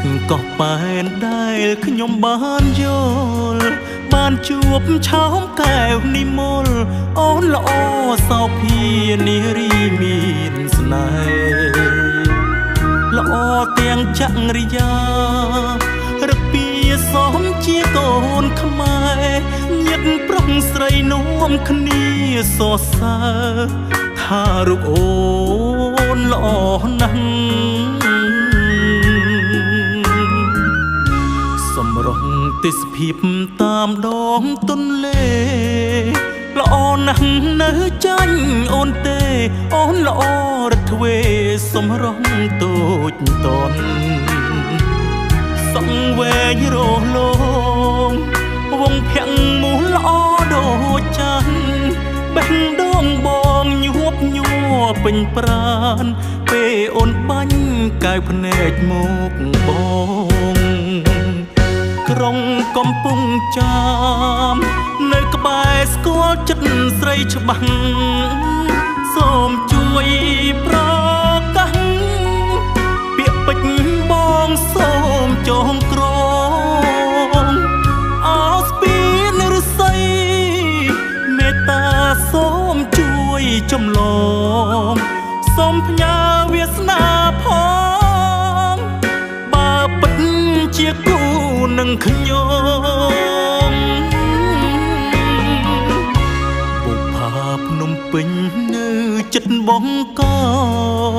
ចក៏ប៉ែនដែលខ្ញុំបានយល់បានជួបឆោមកែវនិមលអូនល្អសោភានារីមានស្នេហ៍ល្អទាំងចង្រិយារកពីសមជាកូនខ្មែរញាតិប្រុសស្រីនាំគ្នាសរសើរថារូបអូនល្អណាស់សម្រស់ទេសភាពតាមដងទន្លេល្អណាស់នៅចាញ់អូនទេអូនល្អរទ្វេសម្រស់តូចតនសង្វែងរលោងវងភាំងមូលល្អដូចចាន់បេះដូងបងញាប់ញ័រពេញប្រានពេលអូនបាញ់កាយភ្នែកមកបងក្រុងកំពុងចាមនៅក្បែរស្គាល់ចិត្តស្រីច្បាស់សូមជួយប្រកាសពាក្យពេចន៍បងសូមចងក្រងអោស្ពីនរស័យមេត្តាសូមជួយចម្លងសូមផ្ញើវាសនាផងបើពិតជាគូនឹងខ្ញុំបុប្ផាភ្នំពេញនៅចិត្តបងក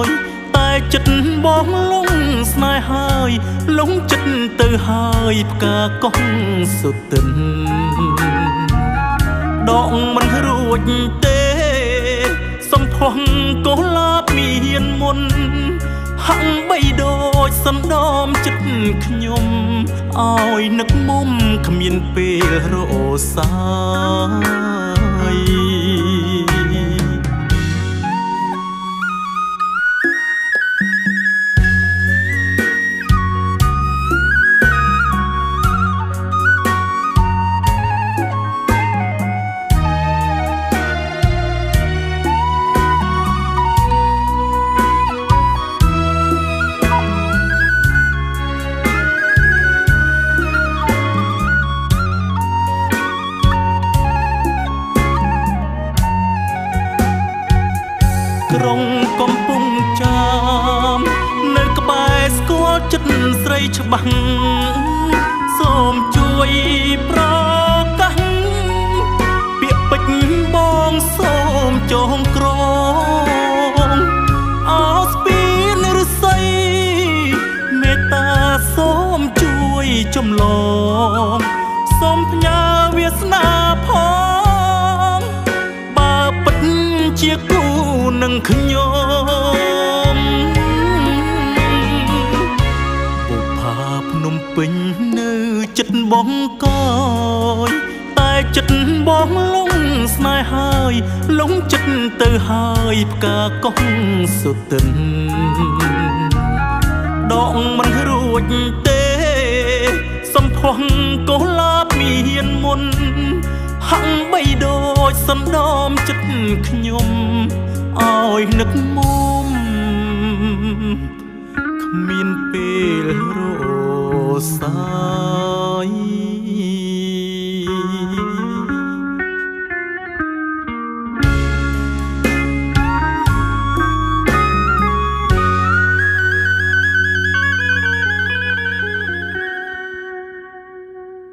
យតែចិត្តបងលងស្នេហ៍ហើយលងចិត្តទៅហើយផ្កាកោះសុទិនដកមិនរួចទេសំផស្សកុលាបមានមុនហាក់បីដូចសណ្ដំចិត្តខ្ញុំឲ្យនឹកមុំគ្មានពេលរសាយក្រុងកំពុងចាមនៅក្បែរស្គាល់ចិត្តស្រីច្បាស់សូមជួយប្រកាសពាក្យពេចន៍បងសូមចងក្រងអោស្ពីនរស័យមេត្តាសូមជួយចម្លងសូមផ្ញើវាសនាផងបើពិតជាគូនឹងខ្ញុំបុប្ផាភ្នំពេញនៅចិត្តបងកយតែចិត្តបងលងស្នេហ៍ហើយលងចិត្តទៅហើយផ្កាកោះសុទិនដកមិនរួចទេសំផស្សកុលាបមានមុនហាក់បីដូចសណ្ដំចិត្តខ្ញុំឲ្យនឹកមុំគ្មានពេលរសាយ